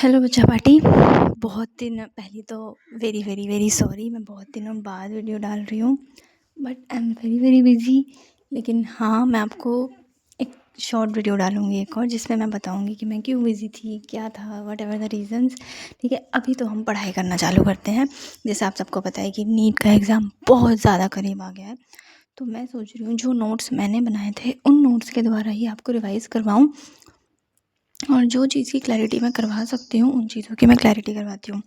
Hello बच्चा party. बहुत दिन पहले तो वेरी वेरी वेरी सॉरी, मैं बहुत दिनों बाद वीडियो डाल रही हूँ, but I am very very busy. लेकिन हाँ, मैं आपको एक शॉर्ट वीडियो डालूँगी एक और, जिसमें मैं बताऊँगी कि मैं क्यों बिज़ी थी, क्या था, वट एवर द रीज़न्स। ठीक है, अभी तो हम पढ़ाई करना चालू करते हैं। जैसे आप सबको पता है कि नीट का एग्ज़ाम बहुत ज़्यादा करीब आ गया है, तो मैं सोच रही हूँ जो नोट्स मैंने बनाए थे उन नोट्स के द्वारा ही आपको रिवाइज़ करवाऊँ, और जो चीज़ की क्लैरिटी मैं करवा सकती हूँ उन चीज़ों की मैं क्लैरिटी करवाती हूँ।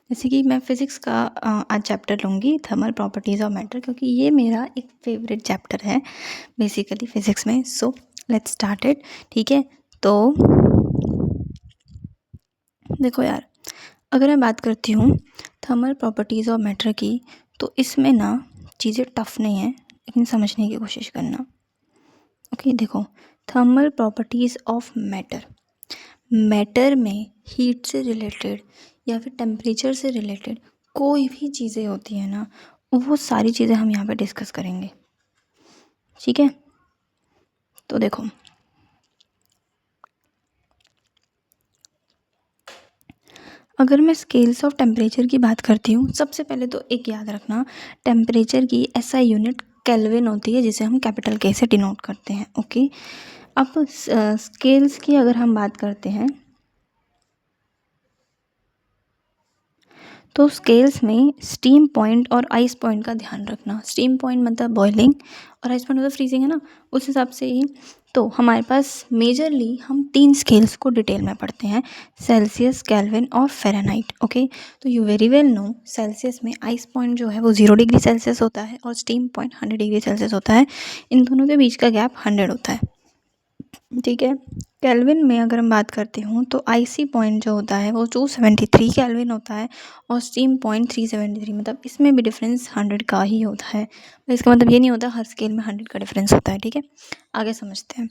जैसे कि मैं फ़िज़िक्स का आज चैप्टर लूँगी, थर्मल प्रॉपर्टीज़ ऑफ मैटर, क्योंकि ये मेरा एक फेवरेट चैप्टर है बेसिकली फ़िज़िक्स में। So let's start it. ठीक है, तो देखो यार, अगर मैं बात करती हूँ थर्मल प्रॉपर्टीज़ ऑफ मैटर की, तो इसमें ना चीज़ें टफ़ नहीं है, लेकिन समझने की कोशिश करना। ओके, देखो, थर्मल प्रॉपर्टीज़ ऑफ मैटर में हीट से रिलेटेड या फिर टेम्परेचर से रिलेटेड कोई भी चीज़ें होती हैं ना, वो सारी चीज़ें हम यहाँ पे डिस्कस करेंगे। ठीक है, तो देखो, अगर मैं स्केल्स ऑफ टेम्परेचर की बात करती हूँ, सबसे पहले तो एक याद रखना, टेम्परेचर की एसआई यूनिट केल्विन होती है, जिसे हम कैपिटल के से डिनोट करते हैं। ओके, अब स्केल्स की अगर हम बात करते हैं तो स्केल्स में स्टीम पॉइंट और आइस पॉइंट का ध्यान रखना। स्टीम पॉइंट मतलब बॉइलिंग और आइस पॉइंट मतलब फ्रीजिंग, है ना, उस हिसाब से ही। तो हमारे पास मेजरली हम 3 स्केल्स को डिटेल में पढ़ते हैं, सेल्सियस, केल्विन और फ़ारेनहाइट। ओके, तो you very well know, Celsius में आइस पॉइंट जो है वो 0 डिग्री सेल्सियस होता है और स्टीम पॉइंट 100 डिग्री सेल्सियस होता है। इन दोनों के बीच का गैप 100 होता है। ठीक है, केल्विन में अगर मैं बात करती हूँ तो आईसी पॉइंट जो होता है वो 273 केल्विन होता है और स्टीम पॉइंट 373, मतलब इसमें भी डिफरेंस 100 का ही होता है। इसका मतलब ये नहीं होता हर स्केल में 100 का डिफरेंस होता है। ठीक है, आगे समझते हैं।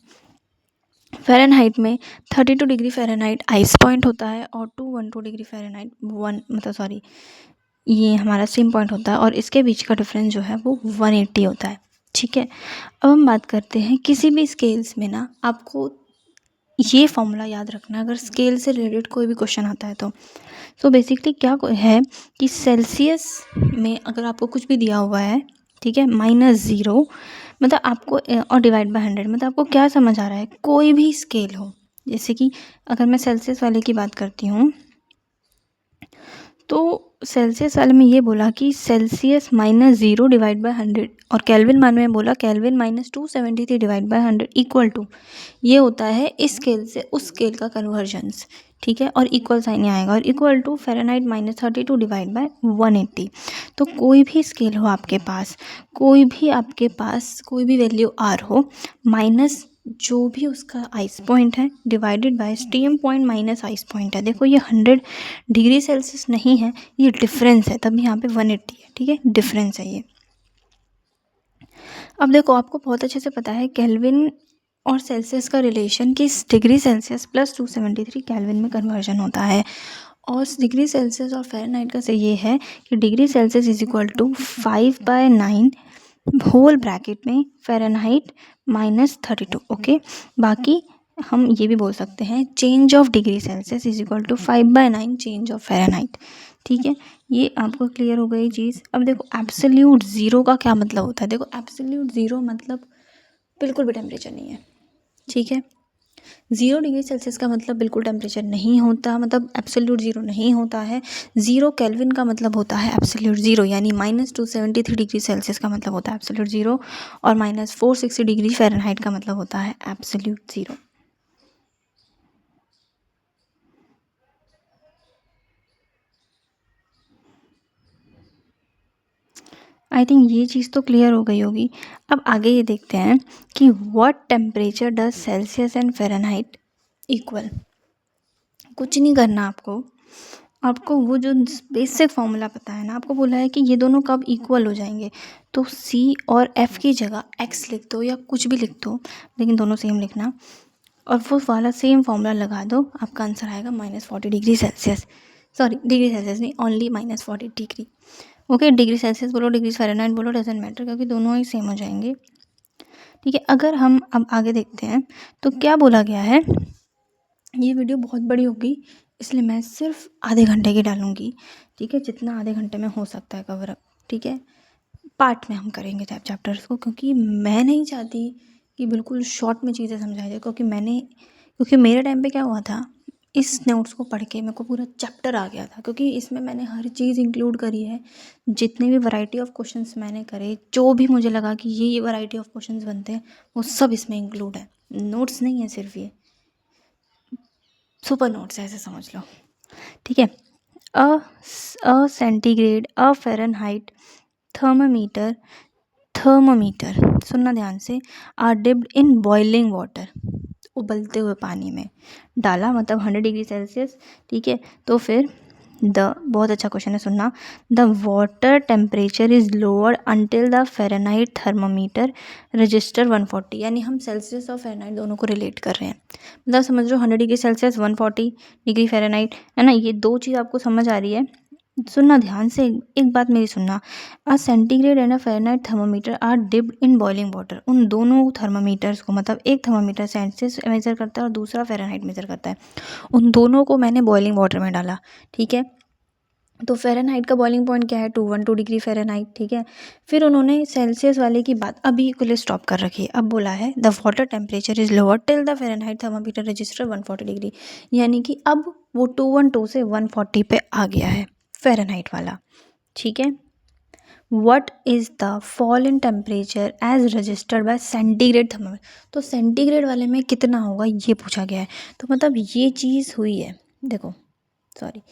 फ़ारेनहाइट में 32 डिग्री फ़ारेनहाइट आइस पॉइंट होता है और 212 डिग्री फ़ारेनहाइट ये हमारा स्टीम पॉइंट होता है, और इसके बीच का डिफरेंस जो है वो 180 होता है। ठीक है, अब हम बात करते हैं किसी भी स्केल्स में ना, आपको ये फॉर्मूला याद रखना अगर स्केल से रिलेटेड कोई भी क्वेश्चन आता है तो बेसिकली क्या है कि सेल्सियस में अगर आपको कुछ भी दिया हुआ है, ठीक है, -0 मतलब आपको और डिवाइड बाय 100, मतलब आपको क्या समझ आ रहा है, कोई भी स्केल हो। जैसे कि अगर मैं सेल्सियस वाले की बात करती हूँ तो सेल्सियस वाले में ये बोला कि सेल्सियस -0 डिवाइड बाय 100, और केल्विन मान में बोला Kelvin -273 divide by 100 equal to, ये होता है इस स्केल से उस स्केल का कन्वर्जन्स। ठीक है, और इक्वल साइन ही आएगा, और equal to Fahrenheit -32 divide by 180। तो कोई भी स्केल हो आपके पास, कोई भी वैल्यू आर हो, माइनस जो भी उसका आइस पॉइंट है divided by steam point minus ice point है। देखो, ये 100 डिग्री सेल्सियस नहीं है, ये डिफरेंस है, तभी यहाँ पे 180 है। ठीक है, डिफरेंस है ये। अब देखो, आपको बहुत अच्छे से पता है केल्विन और सेल्सियस का रिलेशन कि डिग्री सेल्सियस प्लस 273 केल्विन में कन्वर्जन होता है, और डिग्री सेल्सियस और फ़ारेनहाइट का से ये है कि degree Celsius is equal to 5/9 whole bracket में फ़ारेनहाइट -32। ओके, बाकी हम ये भी बोल सकते हैं change of degree Celsius is equal to 5/9 change of Fahrenheit. ठीक है, ये आपको क्लियर हो गई चीज़। अब देखो, एब्सोल्यूट ज़ीरो का क्या मतलब होता है। देखो, एब्सोल्यूट ज़ीरो मतलब बिल्कुल भी टेम्परेचर नहीं है। ठीक है, 0 डिग्री सेल्सियस का मतलब बिल्कुल टेम्परेचर नहीं होता, मतलब एब्सोल्यूट ज़ीरो नहीं होता है। 0 केल्विन का मतलब होता है एब्सोल्यूट ज़ीरो, यानी -273 डिग्री सेल्सियस का मतलब होता है एब्सोल्यूट ज़ीरो, और -460 डिग्री फ़ारेनहाइट का मतलब होता है एब्सोल्यूट ज़ीरो। आई थिंक ये चीज़ तो क्लियर हो गई होगी। अब आगे ये देखते हैं कि what temperature does Celsius and Fahrenheit equal. कुछ नहीं करना आपको वो जो बेसिक फॉर्मूला पता है ना, आपको बोला है कि ये दोनों कब इक्वल हो जाएंगे, तो C और F की जगह X लिख दो या कुछ भी लिख दो, लेकिन दोनों सेम लिखना, और वो वाला सेम फॉर्मूला लगा दो, आपका आंसर आएगा -40 degree Celsius. Sorry, degree Celsius नहीं, only -40 degree. Okay, degree Celsius बोलो, डिग्री फ़ारेनहाइट बोलो, डजेंट मैटर, क्योंकि दोनों ही सेम हो जाएंगे। ठीक है, अगर हम अब आगे देखते हैं तो क्या बोला गया है। ये वीडियो बहुत बड़ी होगी, इसलिए मैं सिर्फ आधे घंटे की डालूँगी, ठीक है, जितना आधे घंटे में हो सकता है कवर अप, ठीक है। पार्ट में हम करेंगे चैप्टर्स को, क्योंकि मैं नहीं चाहती कि बिल्कुल शॉर्ट में चीज़ें समझाई जाए, क्योंकि मेरे टाइम पे क्या हुआ था, इस नोट्स को पढ़ के मेरे को पूरा चैप्टर आ गया था, क्योंकि इसमें मैंने हर चीज़ इंक्लूड करी है। जितने भी वैरायटी ऑफ क्वेश्चंस मैंने करे, जो भी मुझे लगा कि ये वैरायटी ऑफ क्वेश्चंस बनते हैं, वो सब इसमें इंक्लूड है। नोट्स नहीं है सिर्फ, ये सुपर नोट्स है, ऐसे समझ लो, ठीक है। A centigrade, a Fahrenheit, thermometer, सुनना ध्यान से, are dipped in boiling water, उबलते हुए पानी में डाला, मतलब 100 डिग्री सेल्सियस, ठीक है। तो फिर बहुत अच्छा क्वेश्चन है, सुनना, the water temperature is lower until the Fahrenheit thermometer register 140, यानी हम सेल्सियस और फ़ारेनहाइट दोनों को रिलेट कर रहे हैं। मतलब समझ लो 100 डिग्री सेल्सियस 140 डिग्री फ़ारेनहाइट, है ना, ये दो चीज़ आपको समझ आ रही है। सुनना ध्यान से, एक बात मेरी सुनना, a centigrade and a Fahrenheit thermometer are dipped in boiling water, उन दोनों थर्मामीटर्स को, मतलब एक थर्मामीटर सेल्सियस मेज़र करता है और दूसरा फ़ारेनहाइट मेज़र करता है, उन दोनों को मैंने बॉइलिंग वाटर में डाला, ठीक है। तो फ़ारेनहाइट का बॉइलिंग पॉइंट क्या है, 212 डिग्री फ़ारेनहाइट, ठीक है। फिर उन्होंने सेल्सियस वाले की बात अभी के लिए स्टॉप कर रखी है। अब बोला है the water temperature is lower till the Fahrenheit thermometer register 140 degree, यानी कि अब वो 212 से 140 पे आ गया है फ़ारेनहाइट वाला, ठीक है। What is the fall in temperature as registered by centigrade thermometer, तो सेंटीग्रेड वाले में कितना होगा ये पूछा गया है। तो मतलब ये चीज़ हुई है, देखो सॉरी,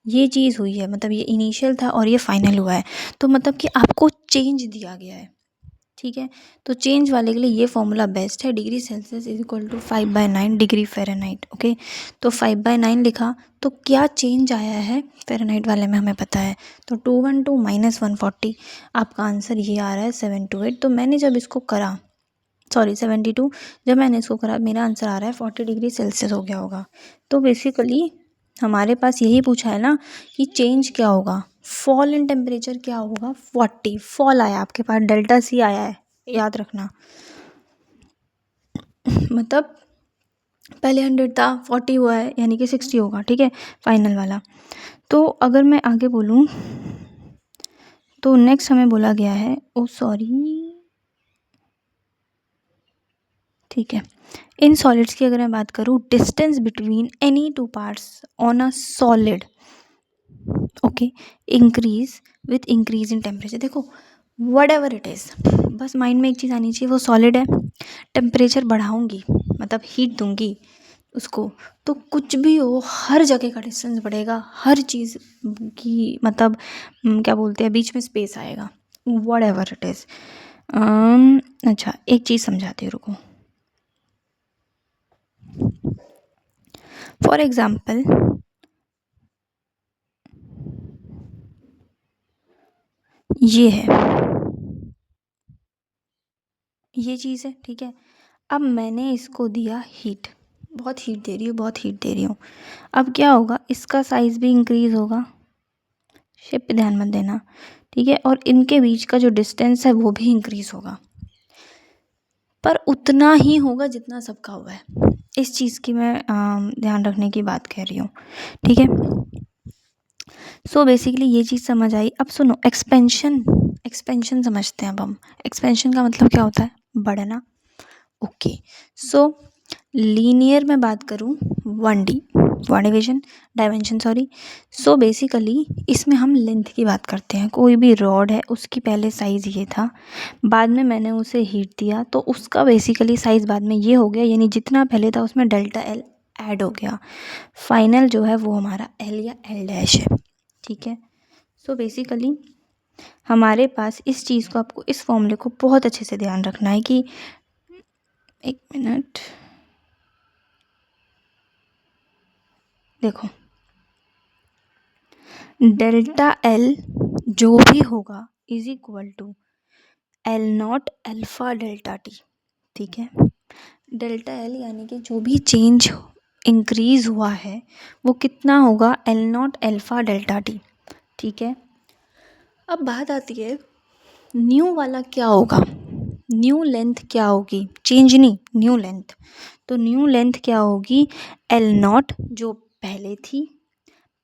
ये चीज़ हुई है, मतलब ये इनिशियल था और ये फाइनल हुआ है, तो मतलब कि आपको चेंज दिया गया है, ठीक है। तो चेंज वाले के लिए ये फॉर्मूला बेस्ट है, degree Celsius is equal to 5/9 degree Fahrenheit, okay. तो 5/9 लिखा, तो क्या चेंज आया है फ़ारेनहाइट वाले में हमें पता है, तो 212 माइनस 140, आपका आंसर ये आ रहा है 728। तो मैंने जब इसको करा, सॉरी 72, जब मैंने इसको करा मेरा आंसर आ रहा है 40 डिग्री सेल्सियस हो गया होगा। तो बेसिकली हमारे पास यही पूछा है ना कि चेंज क्या होगा, फॉल इन टेम्परेचर क्या होगा, 40 फॉल आया आपके पास, डेल्टा सी आया है, याद रखना। मतलब पहले 100 था, 40 हुआ है, यानी कि 60 होगा, ठीक है, फाइनल वाला। तो अगर मैं आगे बोलूँ तो नेक्स्ट हमें बोला गया है, ओ सॉरी, ठीक है, इन सॉलिड्स की अगर मैं बात करूँ, distance between any two parts on a solid, okay, increase with increase in temperature. देखो वट एवर इट इज़, बस माइंड में एक चीज़ आनी चाहिए, वो सॉलिड है, टेम्परेचर बढ़ाऊँगी मतलब हीट दूंगी उसको, तो कुछ भी हो हर जगह का डिस्टेंस बढ़ेगा, हर चीज़ की मतलब क्या बोलते हैं, बीच में स्पेस आएगा, वट एवर इट इज़। अच्छा एक चीज़ समझाती हूँ, रुको। फॉर एग्ज़ाम्पल ये है, ये चीज़ है, ठीक है। अब मैंने इसको दिया हीट, बहुत हीट दे रही हूँ, बहुत हीट दे रही हूँ। अब क्या होगा, इसका साइज़ भी इंक्रीज़ होगा, शेप पे ध्यान मत देना, ठीक है, और इनके बीच का जो डिस्टेंस है वो भी इंक्रीज़ होगा, पर उतना ही होगा जितना सबका हुआ है। इस चीज़ की मैं ध्यान रखने की बात कह रही हूँ, ठीक है। सो बेसिकली ये चीज़ समझ आई। अब सुनो, एक्सपेंशन, एक्सपेंशन समझते हैं अब हम। एक्सपेंशन का मतलब क्या होता है, बढ़ना, ओके। सो लीनियर में बात करूँ, 1D, one division, dimension sorry. So basically इसमें हम लेंथ की बात करते हैं, कोई भी रॉड है उसकी पहले साइज़ ये था, बाद में मैंने उसे हीट दिया तो उसका बेसिकली साइज़ बाद में ये हो गया, यानी जितना पहले था उसमें डेल्टा एल ऐड हो गया, फाइनल जो है वो हमारा एल या एल डैश है, ठीक है। सो बेसिकली हमारे पास इस चीज़ को, आपको इस फॉर्मूले को बहुत अच्छे से ध्यान रखना है कि, एक मिनट देखो, डेल्टा एल जो भी होगा is equal to L not alpha delta T, ठीक है। डेल्टा एल यानी कि जो भी चेंज इंक्रीज़ हुआ है वो कितना होगा, L not alpha delta T, ठीक है। अब बात आती है न्यू वाला क्या होगा, न्यू लेंथ क्या होगी, चेंज नहीं, न्यू लेंथ। तो न्यू लेंथ क्या होगी, एल नॉट जो पहले थी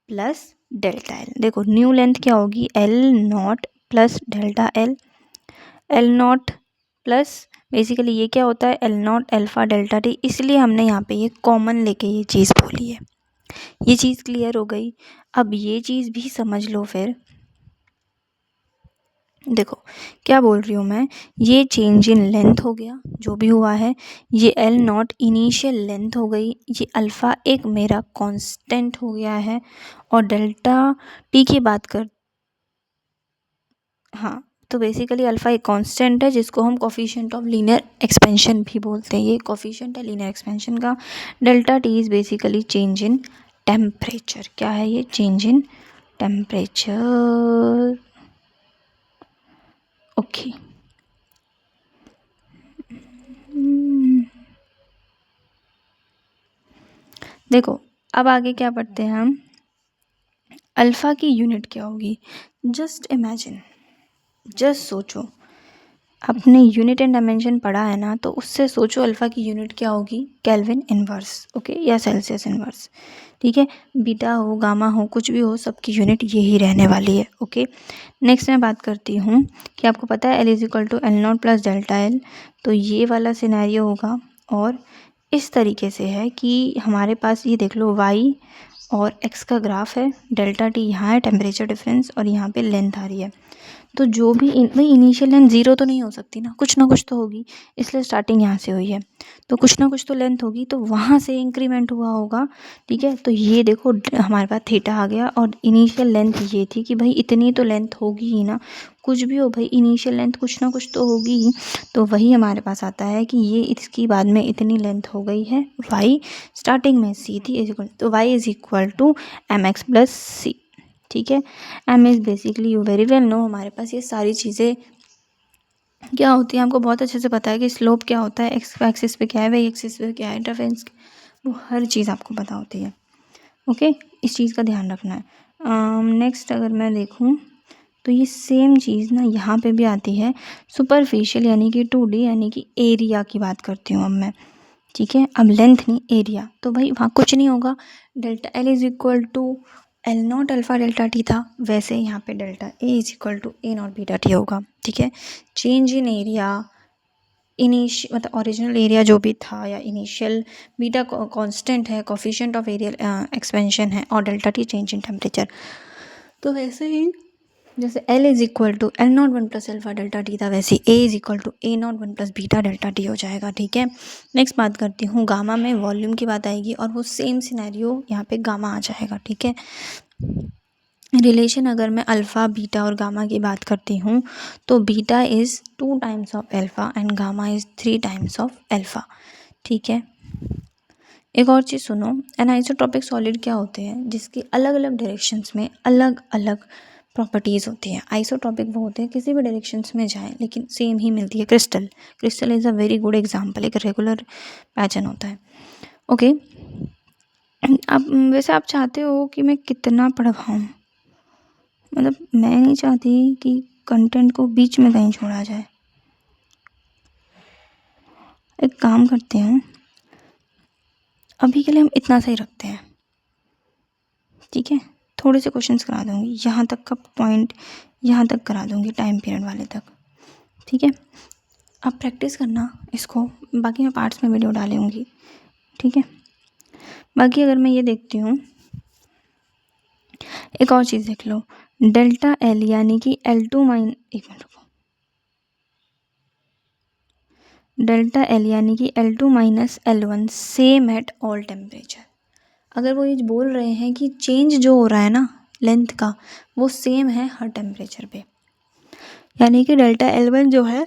प्लस डेल्टा एल। देखो न्यू लेंथ क्या होगी, L not plus delta L. L not plus basically ये क्या होता है, L not alpha delta T, इसलिए हमने यहाँ पे ये कॉमन लेके ये चीज़ बोली है। ये चीज़ क्लियर हो गई। अब ये चीज़ भी समझ लो फिर। देखो क्या बोल रही हूँ मैं, ये चेंज इन लेंथ हो गया जो भी हुआ है, ये एल नॉट इनिशियल लेंथ हो गई, ये अल्फ़ा एक मेरा कांस्टेंट हो गया है, और डेल्टा टी की बात कर, हाँ तो बेसिकली अल्फ़ा एक कांस्टेंट है जिसको हम कोफिशिएंट ऑफ लीनियर एक्सपेंशन भी बोलते हैं। ये कोफिशिएंट है लीनियर एक्सपेंशन का। Delta T is basically change in temperature. क्या है ये, चेंज इन टेम्परेचर। ओके देखो अब आगे क्या पढ़ते हैं हम, अल्फ़ा की यूनिट क्या होगी। जस्ट इमेजिन, जस्ट सोचो, आपने यूनिट एंड डायमेंशन पढ़ा है ना, तो उससे सोचो अल्फ़ा की यूनिट क्या होगी, केल्विन इनवर्स, ओके, या सेल्सियस इनवर्स, ठीक है। बीटा हो गामा हो कुछ भी हो, सबकी यूनिट यही रहने वाली है, ओके। नेक्स्ट मैं बात करती हूँ कि आपको पता है L is equal to L not plus delta L, तो ये वाला सिनेरियो होगा। और इस तरीके से है कि हमारे पास ये देख लो वाई और एक्स का ग्राफ है, डेल्टा टी यहाँ है टेम्परेचर डिफरेंस, और यहाँ पे लेंथ आ रही है। तो जो भी भाई इनिशियल लेंथ ज़ीरो तो नहीं हो सकती ना कुछ तो होगी, इसलिए स्टार्टिंग यहाँ से हुई है, तो कुछ ना कुछ तो लेंथ होगी, तो वहाँ से इंक्रीमेंट हुआ होगा, ठीक है। तो ये देखो हमारे पास थीटा आ गया, और इनिशियल लेंथ ये थी कि भाई इतनी तो लेंथ होगी ही ना, कुछ भी हो भाई इनिशियल लेंथ कुछ ना कुछ तो होगी ही। तो वही हमारे पास आता है कि ये इसकी बाद में इतनी लेंथ हो गई है वाई, स्टार्टिंग में सी थी इज इक्वल, तो Y is equal to M X plus C, ठीक है। M is basically you very well know, हमारे पास ये सारी चीज़ें क्या होती है हमको बहुत अच्छे से पता है कि स्लोप क्या होता है, एक्स एक्सिस पे क्या है, वाई एक्सिस पे क्या है, इंटरफेरेंस, वो हर चीज़ आपको पता होती है, ओके। इस चीज़ का ध्यान रखना है। नेक्स्ट अगर मैं देखूँ तो ये सेम चीज़ ना यहाँ पे भी आती है, सुपरफिशियल यानी कि 2D यानी कि एरिया की बात करती हूँ अब मैं, ठीक है। अब लेंथ नहीं एरिया, तो भाई वहाँ कुछ नहीं होगा, delta L is equal to L not alpha delta T था, वैसे यहाँ पे delta A is equal to A not beta T होगा, ठीक है। चेंज इन एरिया मतलब ओरिजिनल एरिया जो भी था या इनिशियल बीटा कांस्टेंट है, कोफिशिएंट ऑफ एरिया एक्सपेंशन है, और delta T change in temperature. तो वैसे ही जैसे L is equal to L not one plus alpha delta T था, वैसे A is equal to A not one plus beta delta T हो जाएगा, ठीक है। नेक्स्ट बात करती हूँ गामा में वॉल्यूम की बात आएगी, और वो सेम सिनेरियो यहाँ पे गामा आ जाएगा, ठीक है। रिलेशन अगर मैं अल्फ़ा बीटा और गामा की बात करती हूँ, तो beta is 2 times of alpha and gamma is 3 times of alpha, ठीक है। एक और चीज़ सुनो, एनाइसोट्रॉपिक सॉलिड क्या होते हैं, जिसकी अलग अलग डायरेक्शंस में अलग अलग प्रॉपर्टीज़ होती हैं। आइसोट्रॉपिक वो होते हैं किसी भी डायरेक्शंस में जाएं लेकिन सेम ही मिलती है। Crystal, crystal is a very good example, एक रेगुलर पैटर्न होता है, ओके। अब वैसे आप चाहते हो कि मैं कितना पढ़वाऊँ, मतलब मैं नहीं चाहती कि कंटेंट को बीच में कहीं छोड़ा जाए। एक काम करते हैं, अभी के लिए हम इतना सही रखते हैं, ठीक है। थोड़े से क्वेश्चंस करा दूँगी, यहाँ तक का पॉइंट यहाँ तक करा दूँगी, टाइम पीरियड वाले तक, ठीक है। आप प्रैक्टिस करना इसको, बाकी मैं पार्ट्स में वीडियो डालूँगी, ठीक है। बाकी अगर मैं ये देखती हूँ, एक और चीज़ देख लो, डेल्टा एल यानी कि L2 माइन, एक मिनट रुको, डेल्टा एल यानी कि L2 minus L1 same at all temperature. अगर वो ये बोल रहे हैं कि चेंज जो हो रहा है ना लेंथ का, वो सेम है हर टेम्परेचर पे, यानी कि डेल्टा L1 जो है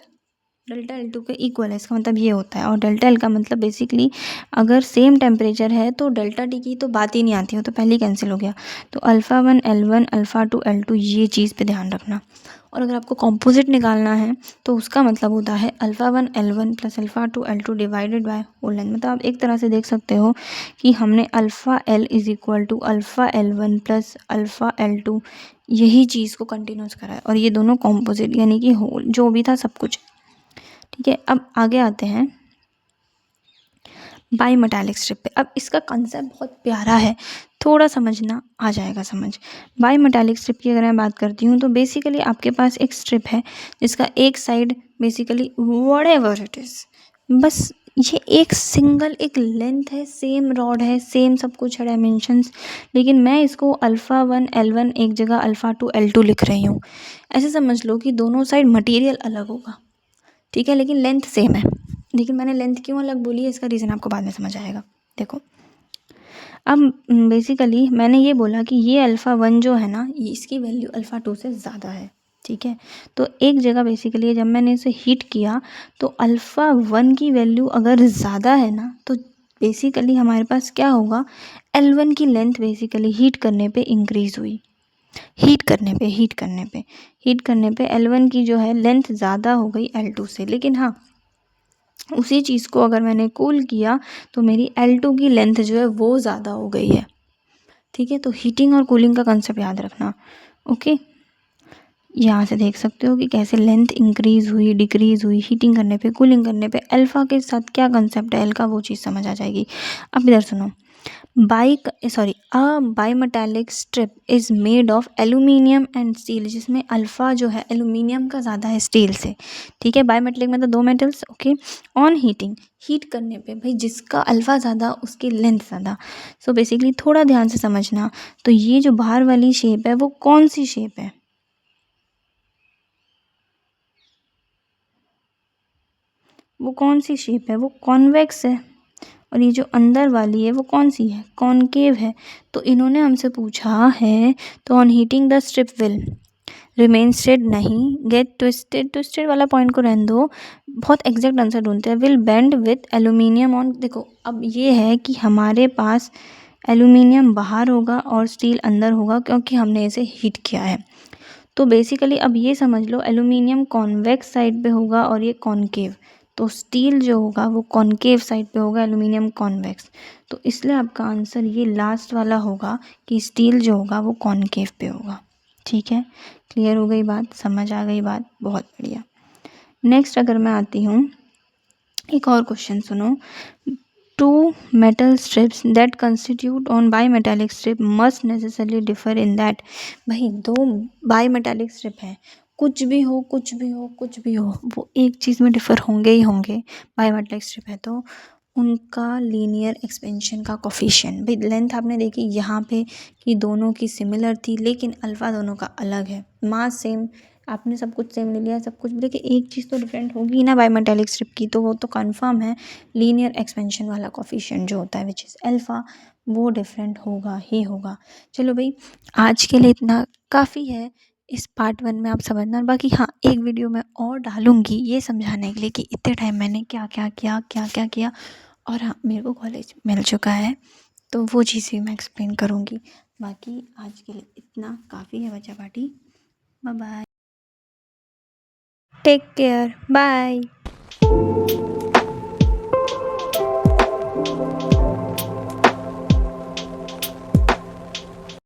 डेल्टा L2 के इक्वल है, इसका मतलब ये होता है। और डेल्टा एल का मतलब बेसिकली अगर सेम टेम्परेचर है तो डेल्टा टी की तो बात ही नहीं आती, हो तो पहले ही कैंसिल हो गया। तो alpha one L1 alpha two L2, ये चीज़ पे ध्यान रखना। और अगर आपको कॉम्पोजिट निकालना है तो उसका मतलब होता है alpha one L1 plus alpha two L2 divided by whole length. मतलब आप एक तरह से देख सकते हो कि हमने alpha L is equal to alpha L1 plus alpha L2 यही चीज़ को कंटिन्यूस करा है, और ये दोनों कॉम्पोजिट यानी कि होल जो भी था सब कुछ, ठीक है। अब आगे आते हैं बाई मेटालिक स्ट्रिप पे। अब इसका कंसेप्ट बहुत प्यारा है, थोड़ा समझना आ जाएगा समझ। बाई मेटालिक स्ट्रिप की अगर मैं बात करती हूँ तो बेसिकली आपके पास एक स्ट्रिप है जिसका एक side basically whatever it is, बस ये एक सिंगल एक लेंथ है, सेम रॉड है, सेम सब कुछ है डायमेंशंस, लेकिन मैं इसको अल्फ़ा 1 L1 एक जगह अल्फ़ा 2 L2 लिख रही हूँ। ऐसे समझ लो कि दोनों साइड मटेरियल अलग होगा, ठीक है, लेकिन लेंथ सेम है। लेकिन मैंने लेंथ क्यों अलग बोली है इसका रीज़न आपको बाद में समझ आएगा। देखो अब बेसिकली मैंने ये बोला कि ये अल्फ़ा 1 जो है ना, ये इसकी वैल्यू अल्फ़ा 2 से ज़्यादा है, ठीक है। तो एक जगह बेसिकली जब मैंने इसे हीट किया तो अल्फ़ा 1 की वैल्यू अगर ज़्यादा है ना, तो बेसिकली हमारे पास क्या होगा, L1 की लेंथ बेसिकली हीट करने पे इंक्रीज़ हुई। हीट करने पे L1 की जो है लेंथ ज़्यादा हो गई L2 से। लेकिन हाँ, उसी चीज़ को अगर मैंने कूल किया तो मेरी L2 की लेंथ जो है वो ज़्यादा हो गई है, ठीक है। तो हीटिंग और कूलिंग का कंसेप्ट याद रखना, ओके। यहाँ से देख सकते हो कि कैसे लेंथ इंक्रीज़ हुई, डिक्रीज़ हुई, हीटिंग करने पे, कूलिंग करने पे अल्फ़ा के साथ क्या कंसेप्ट है एल का, वो चीज़ समझ आ जाएगी। अब इधर सुनो, a bimetallic strip is made of aluminium and steel, जिसमें अल्फ़ा जो है एल्यूमिनियम का ज़्यादा है स्टील से, ठीक है। बाईमेटालिक मतलब दो metals, okay. On heating, heat करने पे भाई जिसका अल्फ़ा ज़्यादा उसकी लेंथ ज़्यादा। सो बेसिकली थोड़ा ध्यान से समझना, तो ये जो बाहर वाली शेप है वो कौन सी शेप है, वो कौन सी शेप है, वो कॉन्वेक्स है। और ये जो अंदर वाली है वो कौन सी है, कॉनकेव है। तो इन्होंने हमसे पूछा है, तो on heating the strip will remain straight, नहीं, गेट ट्विस्टेड, ट्विस्टेड वाला पॉइंट को रहने दो, बहुत एग्जैक्ट आंसर ढूंढते हैं। Will bend with aluminium on, देखो अब ये है कि हमारे पास एल्यूमिनियम बाहर होगा और स्टील अंदर होगा क्योंकि हमने इसे हीट किया है। तो बेसिकली अब ये समझ लो एल्यूमिनियम कॉन्वेक्स साइड पे होगा और ये कॉनकेव, तो स्टील जो होगा वो कॉनकेव साइड पे होगा, एल्यूमिनियम कॉन्वेक्स। तो इसलिए आपका आंसर ये लास्ट वाला होगा कि स्टील जो होगा वो कॉनकेव पे होगा, ठीक है। क्लियर हो गई बात, समझ आ गई बात, बहुत बढ़िया। नेक्स्ट अगर मैं आती हूँ, एक और क्वेश्चन सुनो। Two metal strips that constitute on bimetallic strip must necessarily differ in that, भाई दो बाई मेटालिक स्ट्रिप है, कुछ भी हो कुछ भी हो कुछ भी हो, वो एक चीज़ में डिफ़र होंगे ही होंगे। बाई मेटालिक स्ट्रिप है तो उनका लीनियर एक्सपेंशन का कोफिशिएंट, भाई लेंथ आपने देखी यहाँ पे कि दोनों की सिमिलर थी, लेकिन अल्फ़ा दोनों का अलग है। मास सेम, आपने सब कुछ सेम ले लिया, सब कुछ, देखिए एक चीज़ तो डिफरेंट होगी ना बाई मेटालिक स्ट्रिप की, तो वो तो कंफर्म है। लीनियर एक्सपेंशन वाला कोफिशिएंट जो होता है विच इज़ अल्फ़ा, वो डिफरेंट होगा ही होगा। चलो भाई, आज के लिए इतना काफ़ी है इस पार्ट 1 में, आप समझना। और बाकी हाँ, एक वीडियो मैं और डालूँगी ये समझाने के लिए कि इतने टाइम मैंने क्या क्या किया, क्या क्या किया। और हाँ, मेरे को कॉलेज मिल चुका है तो वो चीज़ भी मैं एक्सप्लेन करूँगी। बाकी आज के लिए इतना काफ़ी है बच्चा party. Bye bye, take care, bye.